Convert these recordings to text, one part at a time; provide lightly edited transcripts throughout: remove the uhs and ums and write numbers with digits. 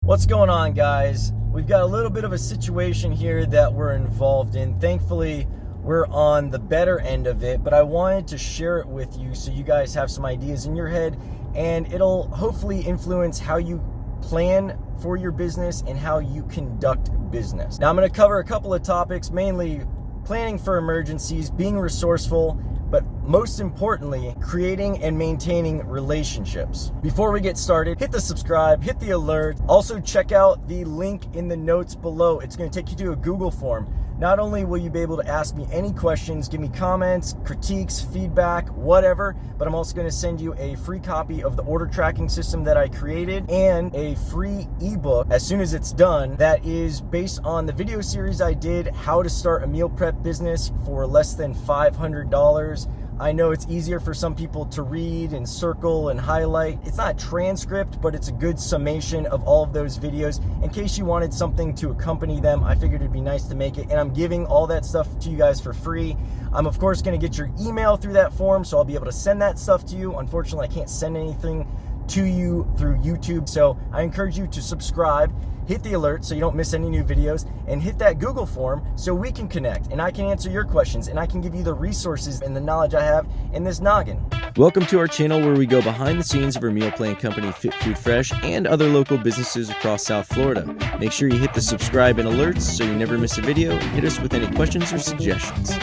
What's going on, guys? We've got a little bit of a situation here that we're involved in. Thankfully, we're on the better end of it, but I wanted to share it with you so you guys have some ideas in your head, and it'll hopefully influence how you plan for your business and how you conduct business. Now, I'm going to cover a couple of topics, mainly planning for emergencies, being resourceful, but most importantly, creating and maintaining relationships. Before we get started, hit the subscribe, hit the alert. Also, check out the link in the notes below. It's going to take you to a Google form. Not only will you be able to ask me any questions, give me comments, critiques, feedback, whatever, but I'm also going to send you a free copy of the order tracking system that I created and a free ebook as soon as it's done that is based on the video series I did, How to Start a Meal Prep Business for Less Than $500. I know it's easier for some people to read and circle and highlight. It's not a transcript, but it's a good summation of all of those videos. In case you wanted something to accompany them, I figured it'd be nice to make it, and I'm giving all that stuff to you guys for free. I'm of course gonna get your email through that form, so I'll be able to send that stuff to you. Unfortunately, I can't send anything to you through YouTube, so I encourage you to subscribe, hit the alert so you don't miss any new videos, and hit that Google form so we can connect and I can answer your questions and I can give you the resources and the knowledge I have in this noggin. Welcome to our channel where we go behind the scenes of our meal plan company Fit Food Fresh and other local businesses across South Florida. Make sure you hit the subscribe and alerts so you never miss a video, and hit us with any questions or suggestions.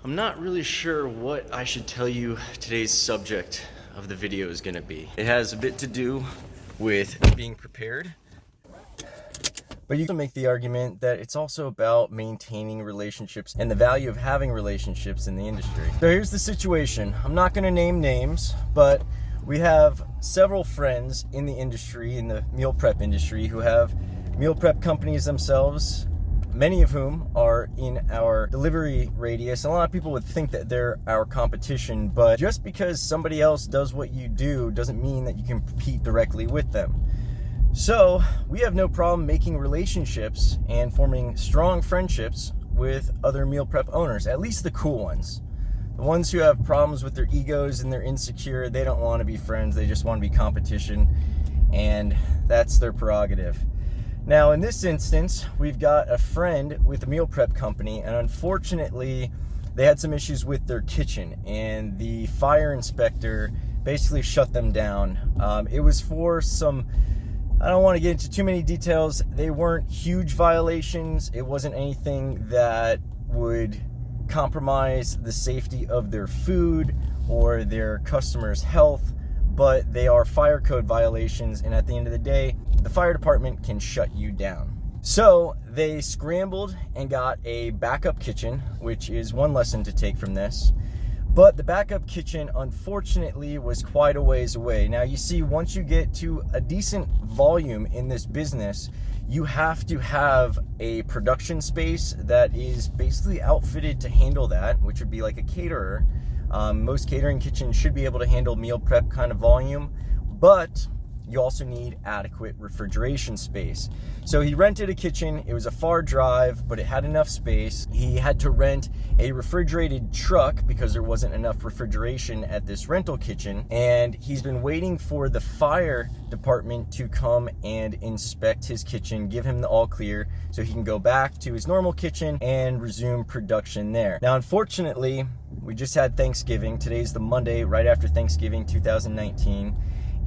I'm not really sure what I should tell you today's subject of the video is going to be. It has a bit to do with being prepared, but you can make the argument that it's also about maintaining relationships and the value of having relationships in the industry. So here's the situation. I'm not going to name names, but we have several friends in the industry, in the meal prep industry, who have meal prep companies themselves, many of whom are in our delivery radius. A lot of people would think that they're our competition, but just because somebody else does what you do doesn't mean that you can compete directly with them. So we have no problem making relationships and forming strong friendships with other meal prep owners, at least the cool ones. The ones who have problems with their egos and they're insecure, they don't want to be friends, they just want to be competition, and that's their prerogative. Now, in this instance, we've got a friend with a meal prep company, and unfortunately, they had some issues with their kitchen, and the fire inspector basically shut them down. It was for some, I don't want to get into too many details. They weren't huge violations. It wasn't anything that would compromise the safety of their food or their customers' health, but they are fire code violations, and at the end of the day, the fire department can shut you down. So they scrambled and got a backup kitchen, which is one lesson to take from this. But the backup kitchen, unfortunately, was quite a ways away. Now, you see, once you get to a decent volume in this business, you have to have a production space that is basically outfitted to handle that, which would be like a caterer. Most catering kitchens should be able to handle meal prep kind of volume, but you also need adequate refrigeration space. So he rented a kitchen. It was a far drive, but it had enough space. He had to rent a refrigerated truck because there wasn't enough refrigeration at this rental kitchen. And he's been waiting for the fire department to come and inspect his kitchen, give him the all clear so he can go back to his normal kitchen and resume production there. Now, unfortunately, we just had Thanksgiving. Today's the Monday right after Thanksgiving 2019.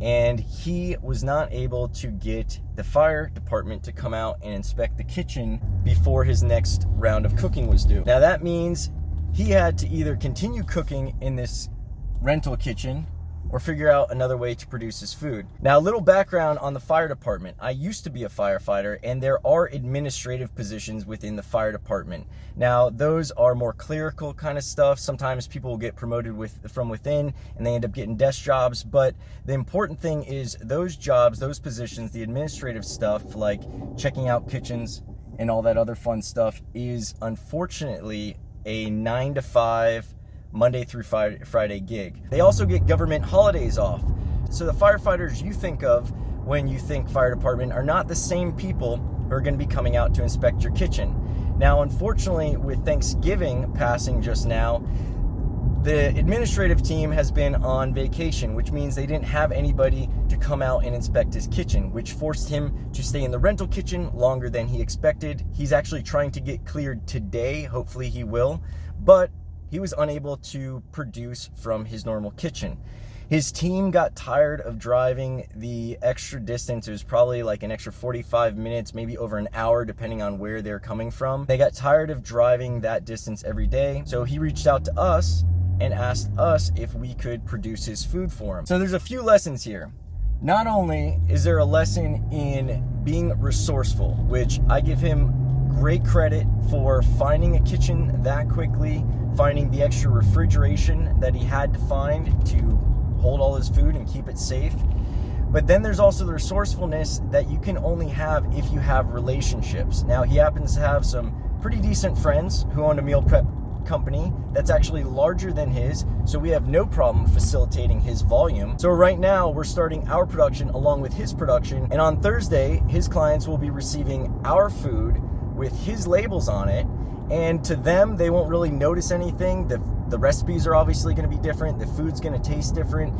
And he was not able to get the fire department to come out and inspect the kitchen before his next round of cooking was due. Now that means he had to either continue cooking in this rental kitchen or figure out another way to produce his food. Now, a little background on the fire department. I used to be a firefighter, and there are administrative positions within the fire department. Now, those are more clerical kind of stuff. Sometimes people will get promoted from within, and they end up getting desk jobs. But the important thing is those jobs, those positions, the administrative stuff, like checking out kitchens and all that other fun stuff, is unfortunately a 9 to 5, Monday through Friday gig. They also get government holidays off. So the firefighters you think of when you think fire department are not the same people who are going to be coming out to inspect your kitchen. Now, unfortunately, with Thanksgiving passing just now, the administrative team has been on vacation, which means they didn't have anybody to come out and inspect his kitchen, which forced him to stay in the rental kitchen longer than he expected. He's actually trying to get cleared today. Hopefully he will, but he was unable to produce from his normal kitchen. His team got tired of driving the extra distance. It was probably like an extra 45 minutes, maybe over an hour, depending on where they're coming from. They got tired of driving that distance every day. So he reached out to us and asked us if we could produce his food for him. So there's a few lessons here. Not only is there a lesson in being resourceful, which I give him great credit for finding a kitchen that quickly, finding the extra refrigeration that he had to find to hold all his food and keep it safe. But then there's also the resourcefulness that you can only have if you have relationships. Now, he happens to have some pretty decent friends who own a meal prep company that's actually larger than his, so we have no problem facilitating his volume. So right now we're starting our production along with his production, and on Thursday his clients will be receiving our food with his labels on it, and to them they won't really notice anything. The recipes are obviously going to be different, the food's going to taste different,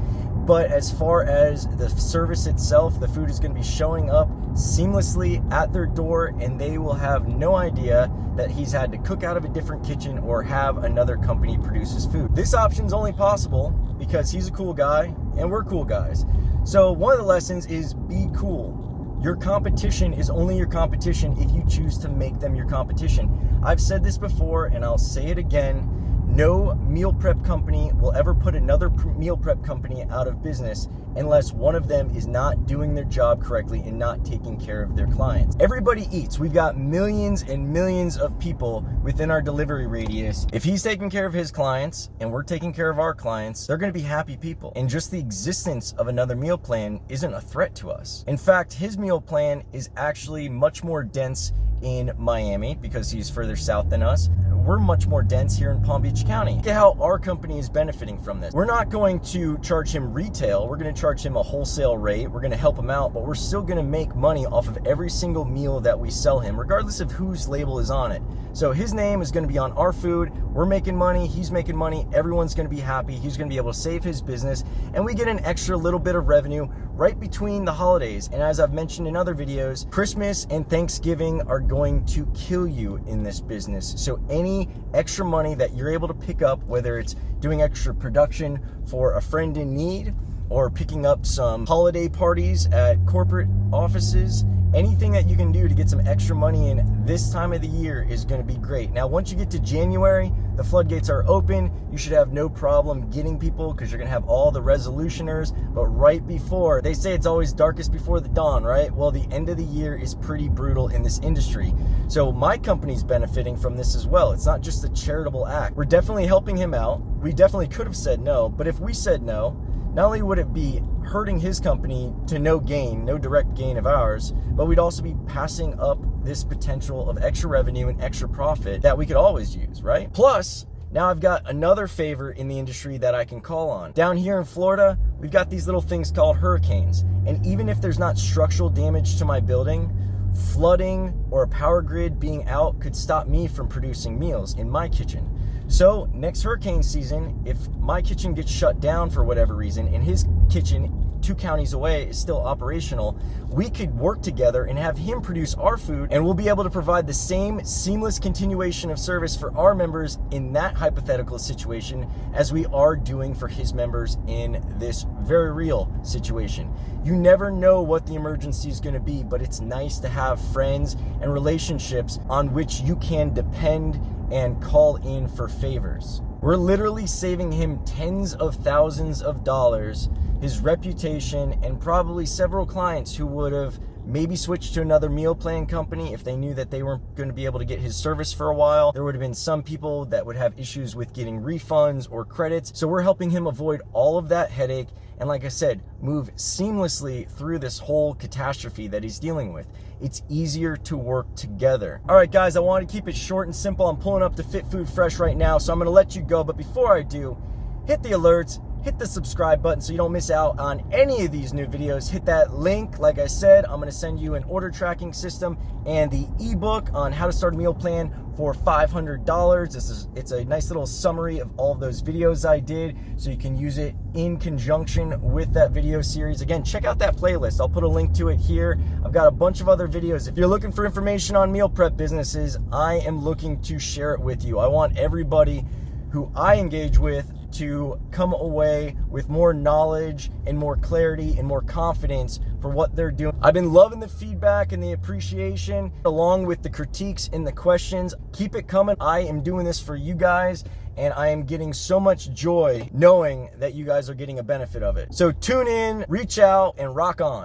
but as far as the service itself, the food is going to be showing up seamlessly at their door, and they will have no idea that he's had to cook out of a different kitchen or have another company produce his food. This option's only possible because he's a cool guy and we're cool guys. So one of the lessons is be cool. Your competition is only your competition if you choose to make them your competition. I've said this before and I'll say it again. No meal prep company will ever put another meal prep company out of business unless one of them is not doing their job correctly and not taking care of their clients. Everybody eats. We've got millions and millions of people within our delivery radius. If he's taking care of his clients and we're taking care of our clients, they're going to be happy people. And just the existence of another meal plan isn't a threat to us. In fact, his meal plan is actually much more dense in Miami because he's further south than us. We're much more dense here in Palm Beach County. Look at how our company is benefiting from this. We're not going to charge him retail. We're going to charge him a wholesale rate. We're going to help him out, but we're still going to make money off of every single meal that we sell him, regardless of whose label is on it. So his name is going to be on our food. We're making money. He's making money. Everyone's going to be happy. He's going to be able to save his business, and we get an extra little bit of revenue right between the holidays. And as I've mentioned in other videos, Christmas and Thanksgiving are going to kill you in this business. So any extra money that you're able to pick up, whether it's doing extra production for a friend in need or picking up some holiday parties at corporate offices, anything that you can do to get some extra money in this time of the year is going to be great. Now, once you get to January, the floodgates are open. You should have no problem getting people because you're going to have all the resolutioners. But right before, they say it's always darkest before the dawn, right? Well, the end of the year is pretty brutal in this industry. So my company's benefiting from this as well. It's not just a charitable act. We're definitely helping him out. We definitely could have said no, but if we said no, not only would it be hurting his company to no gain, no direct gain of ours, but we'd also be passing up this potential of extra revenue and extra profit that we could always use, right? Plus, now I've got another favor in the industry that I can call on. Down here in Florida, we've got these little things called hurricanes. And even if there's not structural damage to my building, flooding or a power grid being out could stop me from producing meals in my kitchen. So next hurricane season, if my kitchen gets shut down for whatever reason and his kitchen 2 counties away is still operational, we could work together and have him produce our food, and we'll be able to provide the same seamless continuation of service for our members in that hypothetical situation as we are doing for his members in this very real situation. You never know what the emergency is going to be, but it's nice to have friends and relationships on which you can depend and call in for favors. We're literally saving him tens of thousands of dollars, his reputation, and probably several clients who would have maybe switched to another meal plan company if they knew that they weren't going to be able to get his service for a while. There would have been some people that would have issues with getting refunds or credits. So we're helping him avoid all of that headache and, like I said, move seamlessly through this whole catastrophe that he's dealing with. It's easier to work together. All right, guys, I want to keep it short and simple. I'm pulling up to Fit Food Fresh right now, so I'm going to let you go. But before I do, hit the alerts, hit the subscribe button so you don't miss out on any of these new videos. Hit that link. Like I said, I'm going to send you an order tracking system and the ebook on how to start a meal plan for $500. It's a nice little summary of all of those videos I did, so you can use it in conjunction with that video series. Again, check out that playlist. I'll put a link to it here. I've got a bunch of other videos. If you're looking for information on meal prep businesses, I am looking to share it with you. I want everybody who I engage with to come away with more knowledge and more clarity and more confidence for what they're doing. I've been loving the feedback and the appreciation, along with the critiques and the questions. Keep it coming. I am doing this for you guys, and I am getting so much joy knowing that you guys are getting a benefit of it. So tune in, reach out, and rock on.